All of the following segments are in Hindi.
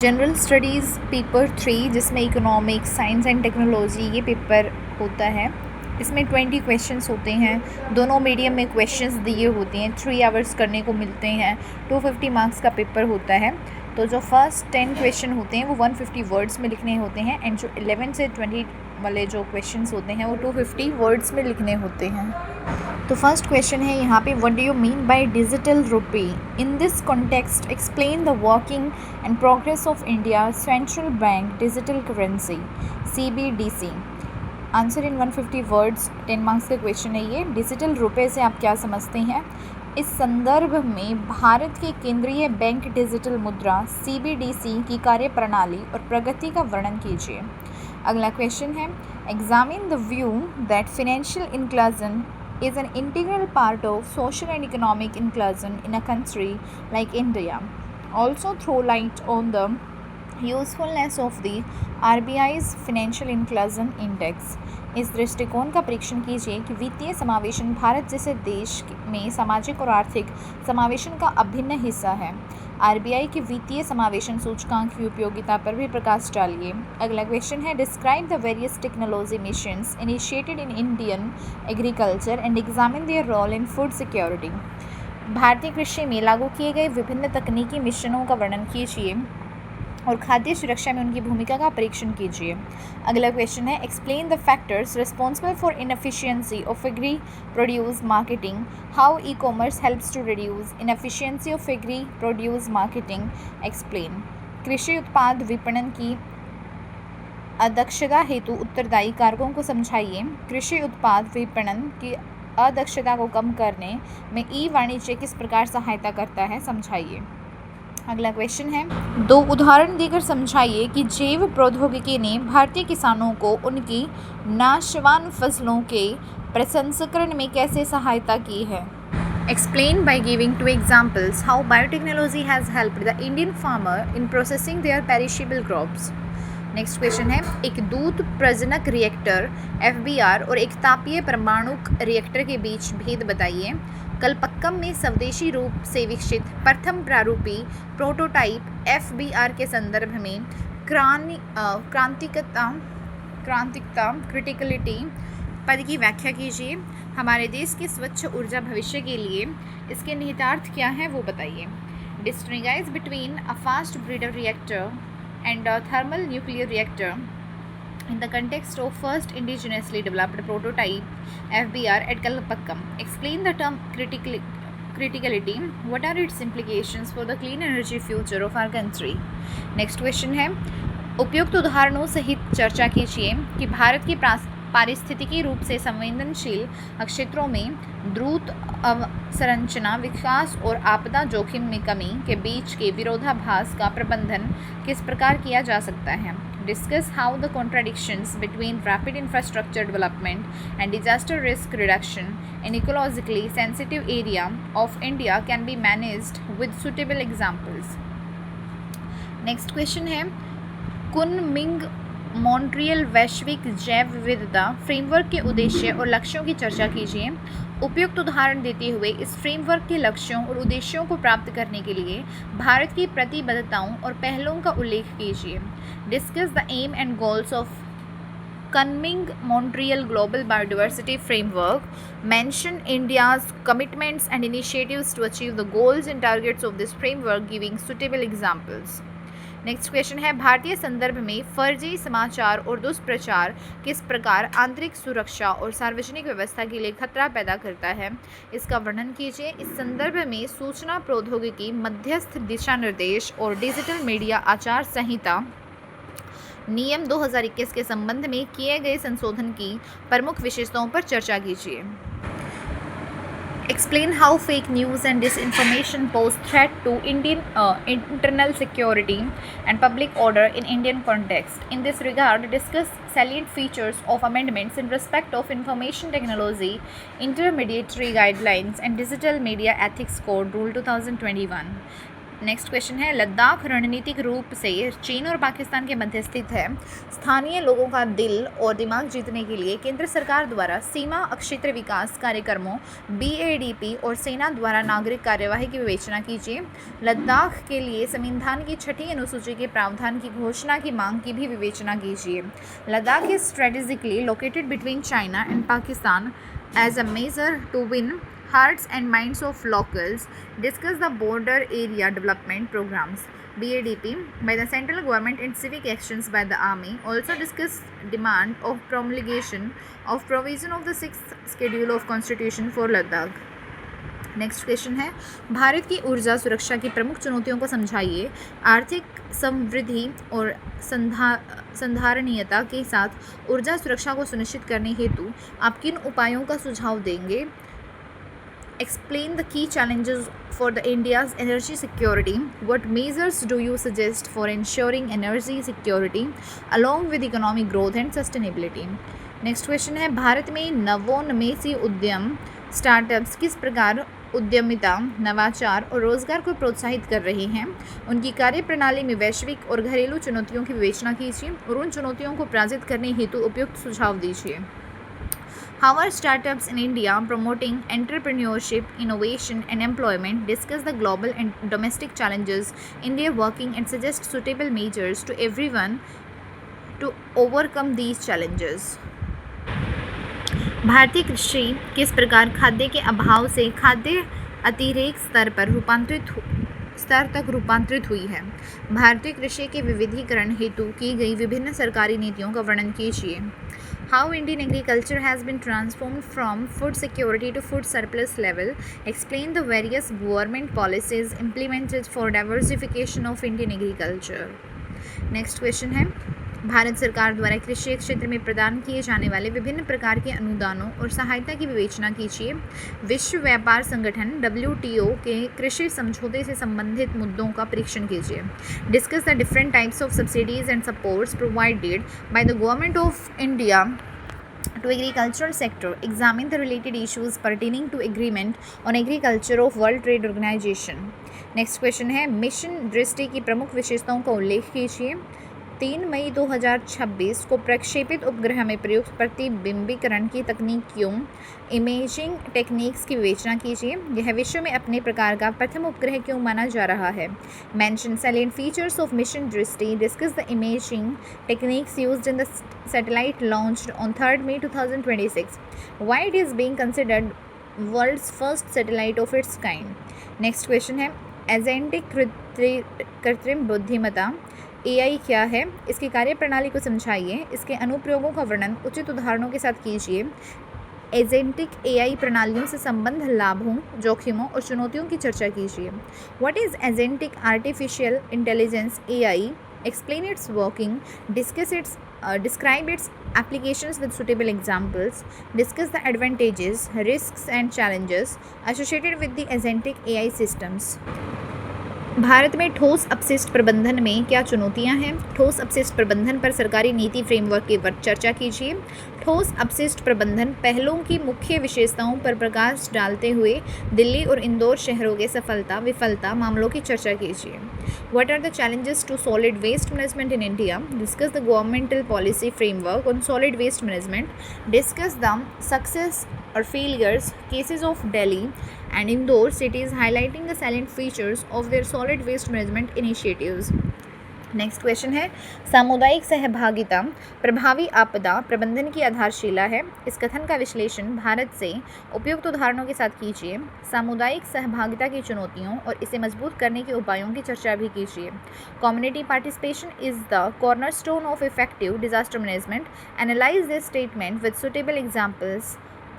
जनरल स्टडीज़ पेपर 3 जिसमें इकोनॉमिक्स साइंस एंड टेक्नोलॉजी ये पेपर होता है। इसमें 20 क्वेश्चंस होते हैं। दोनों मीडियम में क्वेश्चंस दिए होते हैं। 3 आवर्स करने को मिलते हैं। 250 मार्क्स का पेपर होता है। तो जो फर्स्ट 10 क्वेश्चन होते हैं वो 150 वर्ड्स में लिखने होते हैं एंड जो 11 से 20 वाले जो क्वेश्चंस होते हैं वो 250 वर्ड्स में लिखने होते हैं। तो फर्स्ट क्वेश्चन है यहाँ पे, what do you mean by digital rupee? In this context explain the working and progress of India central bank digital currency CBDC। Answer in 150 words. 10 marks का क्वेश्चन है ये। डिजिटल रुपए से आप क्या समझते हैं? इस संदर्भ में भारत के केंद्रीय बैंक डिजिटल मुद्रा CBDC की कार्यप्रणाली और प्रगति का वर्णन कीजिए। अगला क्वेश्चन है, examine the view that financial inclusion is an integral part of social and economic inclusion in a country like India. Also throw light on the usefulness of the RBI's Financial Inclusion Index. इस दृष्टिकोण का परीक्षण कीजिए कि वित्तीय समावेशन भारत जैसे देश में सामाजिक और आर्थिक समावेशन का अभिन्न हिस्सा है। RBI के वित्तीय समावेशन सूचकांक की उपयोगिता पर भी प्रकाश डालिए। अगला क्वेश्चन है, describe the various technology missions initiated in Indian agriculture and examine their role in food security. भारतीय कृषि में लागू किए गए विभिन्न तकनीकी मिशनों का वर्णन कीजिए और खाद्य सुरक्षा में उनकी भूमिका का परीक्षण कीजिए। अगला क्वेश्चन है, explain the factors responsible for inefficiency of agri produce marketing, how e commerce helps to reduce inefficiency of agri produce marketing, explain. कृषि उत्पाद विपणन की अदक्षता हेतु उत्तरदायी कारकों को समझाइए। कृषि उत्पाद विपणन की अदक्षता को कम करने में ई वाणिज्य किस प्रकार सहायता करता है, समझाइए। अगला क्वेश्चन है, 2 उदाहरण देकर समझाइए कि जैव प्रौद्योगिकी ने भारतीय किसानों को उनकी नाशवान फसलों के प्रसंस्करण में कैसे सहायता की है। Explain by giving 2 examples how biotechnology has helped the Indian farmer in processing their perishable crops. Next question है, एक दूध प्रजनक रिएक्टर FBR और एक तापीय परमाणुक रिएक्टर के बीच भेद बताइए। कलपक्कम में स्वदेशी रूप से विकसित प्रथम प्रारूपी प्रोटोटाइप FBR के संदर्भ में क्रांतिकता क्रिटिकलिटी पद की व्याख्या कीजिए। हमारे देश के स्वच्छ ऊर्जा भविष्य के लिए इसके निहितार्थ क्या है वो बताइए। Distinguish between a fast breeder reactor and a thermal nuclear reactor in the context of first indigenously developed prototype FBR at Kalpakkam. Explain the term criticality. What are its implications for the clean energy future of our country? Next question है, उपयुक्त उदाहरणों सहित चर्चा कीजिए कि भारत की पारिस्थितिकी रूप से संवेदनशील क्षेत्रों में द्रुत अवसंरचना विकास और आपदा जोखिम में कमी के बीच के विरोधाभास का प्रबंधन किस प्रकार किया जा सकता है। Discuss how the contradictions between rapid infrastructure development and disaster risk reduction in ecologically sensitive area of India can be managed with suitable examples. Next question है, कुनमिंग मॉन्ट्रियल वैश्विक जैव विविधता फ्रेमवर्क के उद्देश्य और लक्ष्यों की चर्चा कीजिए। उपयुक्त उदाहरण देते हुए इस फ्रेमवर्क के लक्ष्यों और उद्देश्यों को प्राप्त करने के लिए भारत की प्रतिबद्धताओं और पहलों का उल्लेख कीजिए। Discuss the aim and goals of Kunming Montreal global biodiversity framework. Mention India's commitments and initiatives to achieve the goals and targets of this framework giving suitable examples. Next question है, भारतीय संदर्भ में फर्जी समाचार और दुष्प्रचार किस प्रकार आंतरिक सुरक्षा और सार्वजनिक व्यवस्था के लिए खतरा पैदा करता है, इसका वर्णन कीजिए। इस संदर्भ में सूचना प्रौद्योगिकी मध्यस्थ दिशा निर्देश और डिजिटल मीडिया आचार संहिता नियम 2021 के संबंध में किए गए संशोधन की प्रमुख विशेषताओं पर चर्चा कीजिए। Explain how fake news and disinformation pose threat to Indian internal security and public order in Indian context. In this regard, discuss salient features of amendments in respect of information technology, intermediary guidelines, and digital media ethics code rule 2021. Next question है, लद्दाख रणनीतिक रूप से चीन और पाकिस्तान के मध्य स्थित है। स्थानीय लोगों का दिल और दिमाग जीतने के लिए केंद्र सरकार द्वारा सीमा क्षेत्र विकास कार्यक्रमों BADP और सेना द्वारा नागरिक कार्यवाही की विवेचना कीजिए। लद्दाख के लिए संविधान की 6ठी अनुसूची के प्रावधान की घोषणा की मांग की भी विवेचना कीजिए। Ladakh is strategically located between China and Pakistan as a measure to win hearts and minds of locals. Discuss the border area development programs BADP by the central government and civic actions by the army. Also discuss demand of promulgation of provision of the 6th schedule of constitution for Ladakh. Next question है, भारत की ऊर्जा सुरक्षा की प्रमुख चुनौतियों को समझाइए। आर्थिक समृद्धि और संधारणीयता के साथ ऊर्जा सुरक्षा को सुनिश्चित करने हेतु आप किन उपायों का सुझाव देंगे? Explain the key challenges for the India's energy security. What measures do you suggest for ensuring energy security along with economic growth and sustainability? Next question है, भारत में नवोन्मेषी उद्यम स्टार्टअप्स किस प्रकार उद्यमिता, नवाचार और रोजगार को प्रोत्साहित कर रहे हैं? उनकी कार्यप्रणाली में वैश्विक और घरेलू चुनौतियों की विवेचना कीजिए और उन चुनौतियों को पराजित करने हेतु उपयुक्त सुझाव दीजिए। How are startups in India promoting entrepreneurship, innovation and employment? Discuss the global and domestic challenges India working and suggest suitable measures to everyone to overcome these challenges. भारतीय कृषि किस प्रकार खाद्य के अभाव से खाद्य अतिरेक स्तर तक रूपांतरित हुई है? भारतीय कृषि के विविधीकरण हेतु की गई विभिन्न सरकारी नीतियों का वर्णन कीजिए। How Indian agriculture has been transformed from food security to food surplus level. Explain the various government policies implemented for diversification of Indian agriculture. Next question है, भारत सरकार द्वारा कृषि क्षेत्र में प्रदान किए जाने वाले विभिन्न प्रकार के अनुदानों और सहायता की विवेचना कीजिए। विश्व व्यापार संगठन WTO के कृषि समझौते से संबंधित मुद्दों का परीक्षण कीजिए। Discuss the different types of subsidies and supports provided by the government of India to agricultural sector. Examine the related issues pertaining to agreement on agriculture of World Trade Organization. Next question है, मिशन दृष्टि की प्रमुख विशेषताओं का उल्लेख कीजिए। 3 मई 2026 को प्रक्षेपित उपग्रह में प्रयुक्त प्रतिबिंबीकरण की तकनीकियों इमेजिंग टेक्निक्स की विवेचना कीजिए। यह विश्व में अपने प्रकार का प्रथम उपग्रह क्यों माना जा रहा है? Mention salient features of mission Drishti. Discuss the imaging techniques used in the satellite launched on 3 May 2026. Why it is being considered world's first satellite of its kind. Next question है, एजेंटिक कृत्रिम बुद्धिमत्ता AI क्या है? इसकी कार्यप्रणाली को समझाइए। इसके अनुप्रयोगों का वर्णन उचित उदाहरणों के साथ कीजिए। एजेंटिक AI प्रणालियों से संबंध लाभों, जोखिमों और चुनौतियों की चर्चा कीजिए। What is agentic artificial intelligence AI? Explain its working. Describe its applications with suitable examples. Discuss the advantages, risks and challenges associated with the agentic AI systems. Bharat में ठोस अपशिष्ट प्रबंधन में क्या चुनौतियां हैं? ठोस अपशिष्ट प्रबंधन पर सरकारी नीति फ्रेमवर्क की चर्चा कीजिए। ठोस अपशिष्ट प्रबंधन पहलों की मुख्य विशेषताओं पर प्रकाश डालते हुए दिल्ली और इंदौर शहरों के सफलता विफलता मामलों की चर्चा कीजिए। What are the challenges to solid waste management in India? Discuss the governmental policy framework on solid waste management. Discuss the success or failures cases of Delhi and Indore cities highlighting the salient features of their solid waste management initiatives. Next question है, सामुदायिक सहभागिता प्रभावी आपदा प्रबंधन की आधारशिला है। इस कथन का विश्लेषण भारत से उपयुक्त उदाहरणों के साथ कीजिए। सामुदायिक सहभागिता की चुनौतियों और इसे मजबूत करने के उपायों की चर्चा भी कीजिए। Community participation is the cornerstone of effective disaster management. Analyse this statement with suitable examples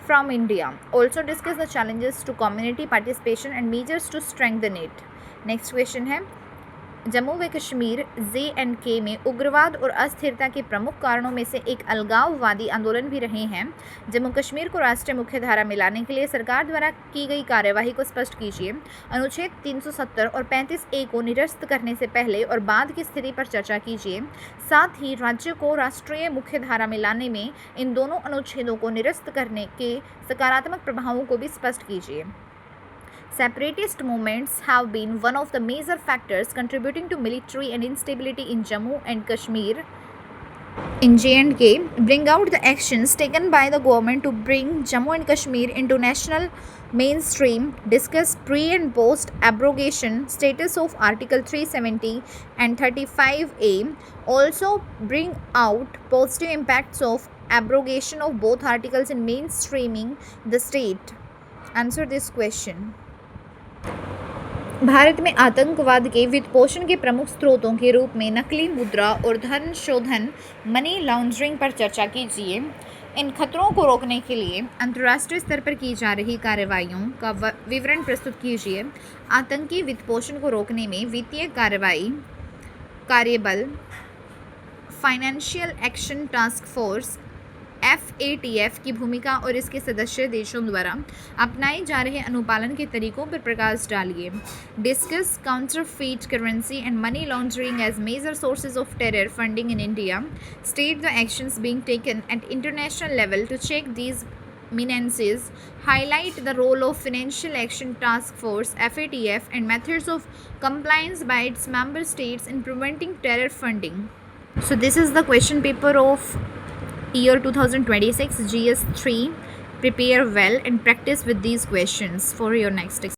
from India. Also discuss the challenges to community participation and measures to strengthen it. Next question है, जम्मू व कश्मीर JNK में उग्रवाद और अस्थिरता के प्रमुख कारणों में से एक अलगाववादी आंदोलन भी रहे हैं। जम्मू कश्मीर को राष्ट्रीय मुख्य धारा में लाने के लिए सरकार द्वारा की गई कार्यवाही को स्पष्ट कीजिए। अनुच्छेद 370 और 35A को निरस्त करने से पहले और बाद की स्थिति पर चर्चा कीजिए। साथ ही राज्य को राष्ट्रीय मुख्य धारा में लाने में इन दोनों अनुच्छेदों को निरस्त करने के सकारात्मक प्रभावों को भी स्पष्ट कीजिए। Separatist movements have been one of the major factors contributing to military and instability in Jammu and Kashmir. In J&K, bring out the actions taken by the government to bring Jammu and Kashmir into national mainstream, discuss pre and post abrogation status of Article 370 and 35A, also bring out positive impacts of abrogation of both articles in mainstreaming the state. Answer this question. Bharat में आतंकवाद के वित्तपोषण के प्रमुख स्रोतों के रूप में नकली मुद्रा और धन शोधन मनी लॉन्ड्रिंग पर चर्चा कीजिए। इन खतरों को रोकने के लिए अंतर्राष्ट्रीय स्तर पर की जा रही कार्रवाइयों का विवरण प्रस्तुत कीजिए। आतंकी वित्तपोषण को रोकने में वित्तीय कार्रवाई कार्यबल financial action task force FATF की भूमिका और इसके सदस्य देशों द्वारा अपनाए जा रहे अनुपालन के तरीकों पर प्रकाश डालिए। Discuss counterfeit currency and money laundering as major sources of terror funding in India. State the actions being taken at international level to check these menaces. Highlight the role of Financial Action Task Force FATF and methods of compliance by its member states in preventing terror funding. So this is the question paper of year 2026 GS3. Prepare well and practice with these questions for your next exam.